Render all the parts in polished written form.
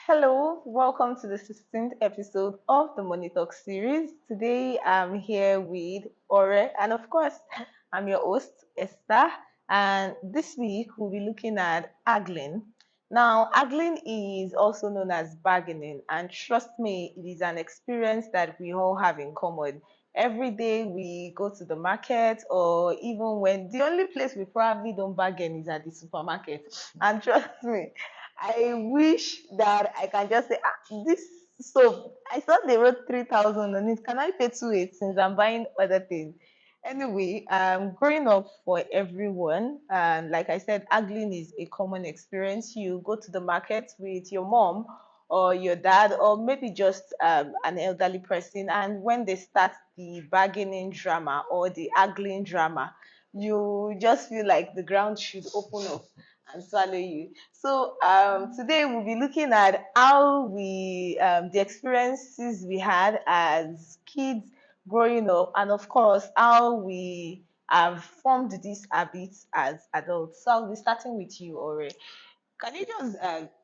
Hello, welcome to the 16th episode of the Money Talk series. Today I'm here with Ore, and of course, I'm your host, Esther. And this week we'll be looking at haggling. Now, haggling is also known as bargaining, and trust me, it is an experience that we all have in common. Every day we go to the market, or even when the only place we probably don't bargain is at the supermarket. And trust me, I wish that I can just say, this soap, I saw they wrote 3,000 on it. Can I pay 2,800 since I'm buying other things? Anyway, growing up for everyone, and like I said, haggling is a common experience. You go to the market with your mom or your dad, or maybe just an elderly person, and when they start the bargaining drama or the haggling drama, you just feel like the ground should open up and swallow you. So today we'll be looking at how the experiences we had as kids growing up, and of course how we have formed these habits as adults. So I'll be starting with you, Ore. Can you just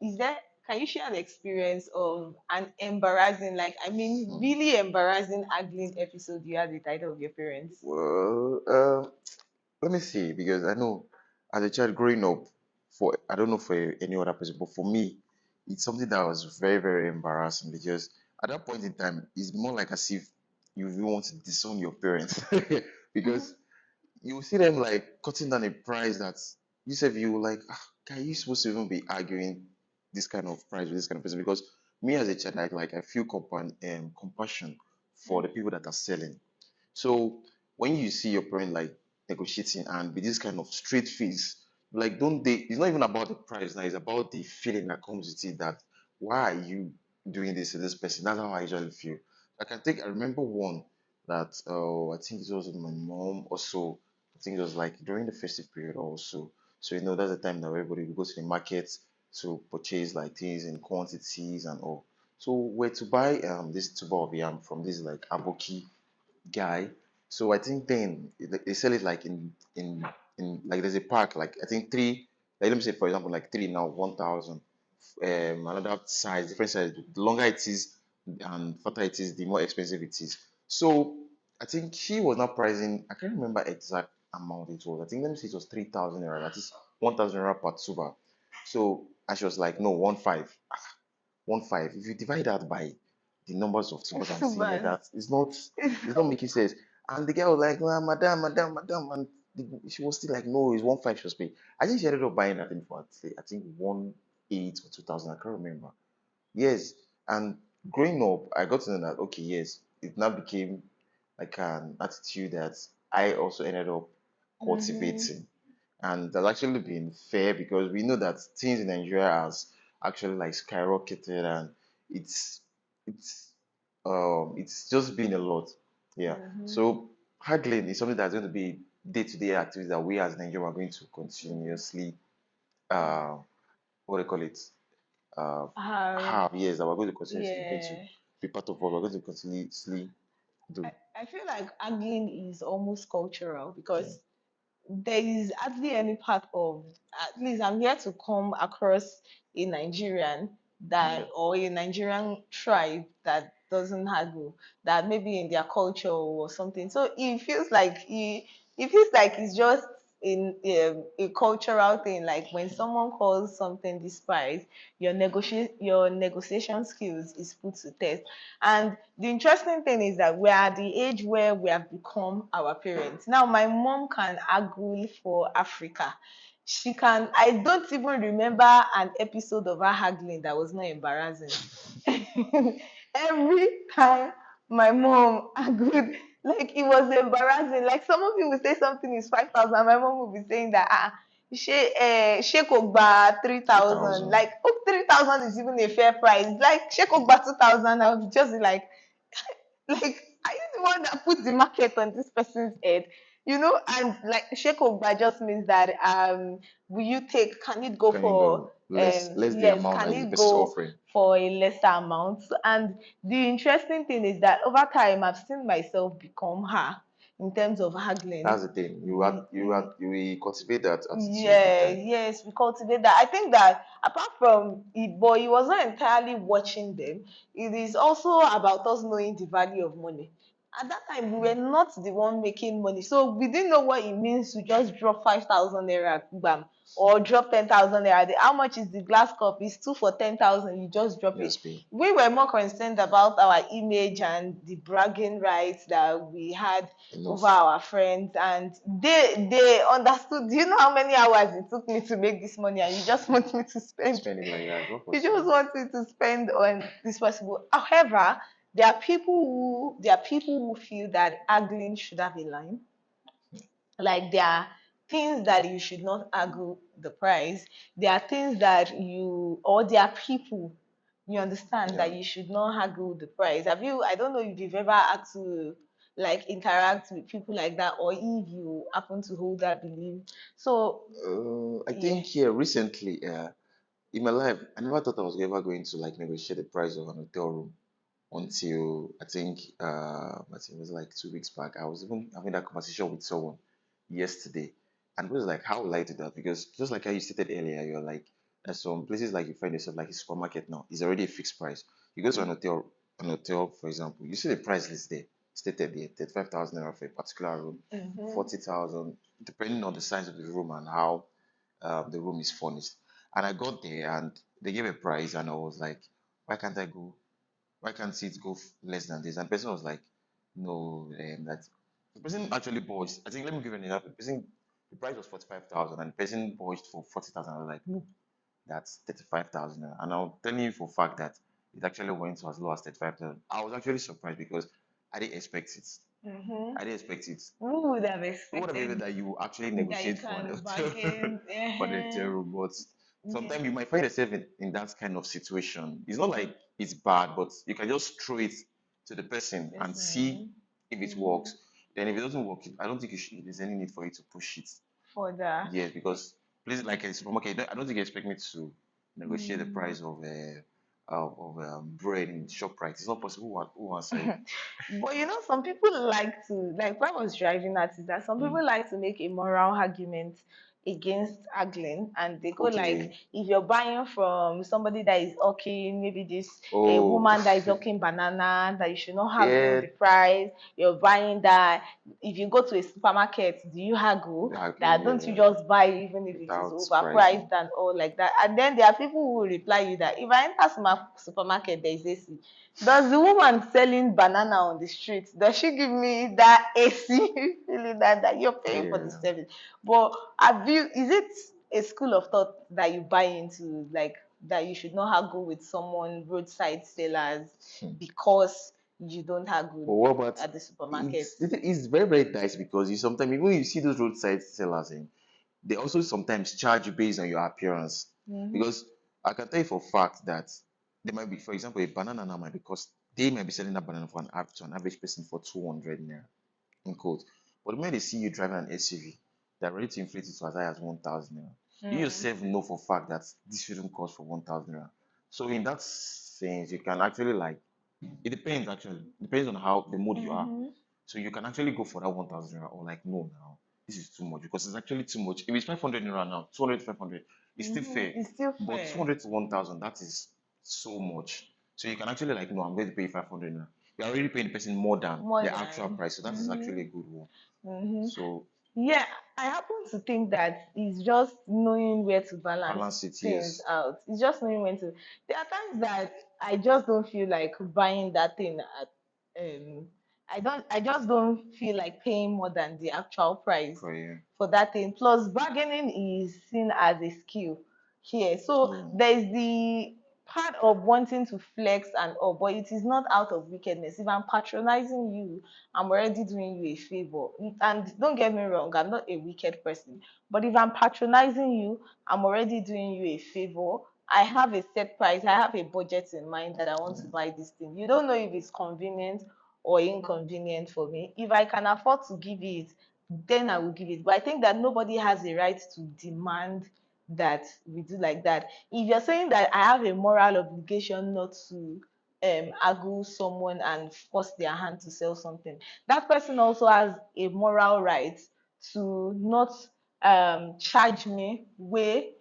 is there can you share an experience of an embarrassing, like I mean really embarrassing haggling episode you had with either of your parents? Well, let me see, because I know as a child growing up, for I don't know for any other person, but for me, it's something that was very, very embarrassing because at that point in time, it's more like as if you really want to disown your parents because you see them like cutting down a price that you said you were like, can you supposed to even be arguing this kind of price with this kind of person? Because me as a child, I feel compassion for the people that are selling. So when you see your parent like negotiating and with this kind of straight face, like don't they? It's not even about the price now. It's about the feeling that comes with it. That why are you doing this to this person? That's how I usually feel. I remember one that I think it was with my mom also. I think it was like during the festive period also. So that's the time that everybody will go to the market to purchase like things in quantities and all. So we're to buy this tuber of yam from this like aboki guy. So I think then they sell it like in like there's a pack like I think three. Like let me say for example like three now 1,000. Another size, different size. The longer it is and fatter it is, the more expensive it is. So I think she was not pricing. I can't remember exact amount it was. I think let me say it was 3,000 naira. That is 1,000 naira per tuber. So and she was like, no, 1,500. 1,500. If you divide that by the numbers of tubers I'm seeing here, But that it's not making sense. And the guy was like, nah, madam, madam, madam, and she was still like, no, it's 1,500 she was paying. I think she ended up buying that thing for I think 1,800 or 2,000. I can't remember. Yes, and growing up, I got to know that okay, yes, it now became like an attitude that I also ended up mm-hmm. cultivating, and that's actually been fair because we know that things in Nigeria has actually like skyrocketed, and it's it's it's just been a lot, yeah. Mm-hmm. So haggling is something that's going to be day-to-day activities that we as Nigeria are going to continuously uh what do you call it Um, have years that we're going to continuously going to yeah. be part of what we're going to continuously do. I feel like haggling is almost cultural Yeah. because there is hardly any part of, at least I'm here to come across a Nigerian Yeah. that, or a Nigerian tribe that doesn't haggle, that maybe in their culture or something. So it feels like it's just in a cultural thing. Like when someone calls something despise, your negotiation skills is put to test. And the interesting thing is that we're at the age where we have become our parents. Now, my mom can argue for Africa. She can, I don't even remember an episode of her haggling that was not embarrassing. Every time my mom argued, like it was embarrassing. Like some of you will say something is 5,000, my mom will be saying that she could buy 3,000. 3,000. Like, oh, 3,000 is even a fair price. Like she could buy 2,000. I would just be like, are you the one that put the market on this person's head? And like Sheikh Ogba just means that will you take, can it go Can you for go less the yes, amount can that the it person is go offering? for a lesser amount? And the interesting thing is that over time I've seen myself become her. in terms of haggling. That's the thing. We, You will cultivate that attitude with yeah, time. yes, we cultivate that. I think that apart from it, but it was not entirely watching them. It is also about us knowing the value of money. At that time, we were not the one making money, so we didn't know what it means to just drop 5,000 naira, bam, or drop 10,000 naira. How much is the glass cup? It's two for 10,000. You just drop it. Just pay. We were more concerned about our image and the bragging rights that we had over Enough. our friends, and they understood. Do you know how many hours it took me to make this money, and you just want me to spend? Spend it like that. It's not You just possible. want me to spend on this possible. However, there are people who feel that haggling should have a line. Like there are things that you should not argue the price. There are things that you, or there are people, you understand, Yeah. that you should not haggle the price. Have you, I don't know if you've ever had to like interact with people like that, or if you happen to hold that belief. So I yeah. think here recently, in my life, I never thought I was ever going to like negotiate the price of an hotel room until I think it was like 2 weeks back. I was even having that conversation with someone yesterday, and it was like, how will I do that? Because just like how you stated earlier, you're like, there's some places like you find yourself like a supermarket now, it's already a fixed price. You go to an hotel, for example, you see the price list there, stated there, 35,000 naira for a particular room, Mm-hmm. 40,000, depending on the size of the room and how the room is furnished. And I got there and they gave a price, and I was like, why can't I go? Why can't it go less than this? And the person was like, no, that the person actually budged. I think let me give you an example. The price was 45,000, and the person budged for 40,000. I was like, no, that's 35,000. And I'll tell you for a fact that it actually went to as low as 35,000. I was actually surprised because I didn't expect it. Mm-hmm. I didn't expect it. Who would have Who would have been expected that you actually that you negotiate for an can hotel bargain? for the hotel Uh-huh. room? But Yeah. sometimes you might find yourself in that kind of situation. It's not like it's bad, but you can just throw it to the person and see Listen. if it Mm-hmm. works. Then if it doesn't work, I don't think there's any need for you to push it. For that. Yes, because places like a supermarket, I don't think you expect me to negotiate the Mm. price of bread in shop price. It's not possible. Who answer you? But you know, some people like to, like when I was driving at is that some Mm. people like to make a moral argument against haggling, and they go like, Okay. if you're buying from somebody that is hawking, maybe this a Oh, woman that is hawking banana, that you should not haggle yeah. the price. You're buying that. If you go to a supermarket, do you haggle? That don't you Exactly. just buy even if it is Without overpriced pricing. and all like that? And then there are people who will reply you that if I enter supermarket, there is AC. Does the woman selling banana on the street, does she give me that AC feeling that you're paying for the Yeah. service? But have you, is it a school of thought that you buy into, like that you should not haggle with someone, roadside sellers, Hmm. because you don't But haggle what about at the supermarket? it's very very nice because you sometimes even you see those roadside sellers in they also sometimes charge you based on your appearance. Mm-hmm. Because I can tell you for a fact that there might be, for example, a banana now might be cost they might be selling that banana for to an average person for 200 naira in quote. But when they see you driving an SUV, they're ready to inflate it to as high as 1,000 naira. You Mm. yourself know for a fact that this shouldn't cost for 1,000 naira. So in that sense, you can actually like it depends actually. Depends on how the mood you are. Mm-hmm. So you can actually go for that 1,000 naira or like no now. This is too much because it's actually too much. If it's 500 naira now, 200 to 500, it's still Mm-hmm. fair. It's still But fair. 200 to 1,000, that is so much. So you can actually like no, I'm going to pay 500 naira. You're already paying the person more than More the actual than. price. So that is actually Mm-hmm. a good one. Mm-hmm. So Yeah, I happen to think that it's just knowing where to balance balance it, things yes. out. It's just knowing when to. There are times that I just don't feel like buying that thing at. I just don't feel like paying more than the actual price For you. for that thing. Plus, bargaining is seen as a skill here. So Yeah. there's the part of wanting to flex and all, but it is not out of wickedness. If I'm patronizing you, I'm already doing you a favor. And don't get me wrong, I'm not a wicked person. But if I'm patronizing you, I'm already doing you a favor. I have a set price, I have a budget in mind that I want to buy this thing. You don't know if it's convenient or inconvenient for me. If I can afford to give it, then I will give it. But I think that nobody has a right to demand that we do like that. If you're saying that I have a moral obligation not to argue someone and force their hand to sell something. That person also has a moral right to not charge me way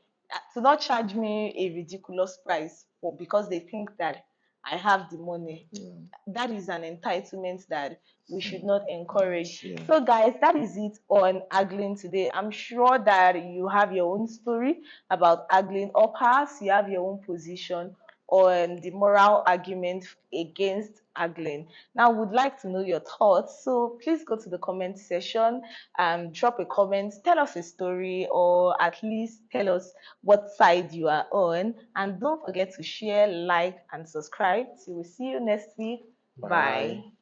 to not charge me a ridiculous price for because they think that I have the money. Yeah. That is an entitlement that we should Hmm. not encourage. Yes, yeah. So, guys, that is it on haggling today. I'm sure that you have your own story about haggling, or perhaps you have your own position on the moral argument against haggling. Now, would like to know your thoughts. So, please go to the comment section and drop a comment. Tell us a story, or at least tell us what side you are on. And don't forget to share, like, and subscribe. So, we'll see you next week. Bye. Bye.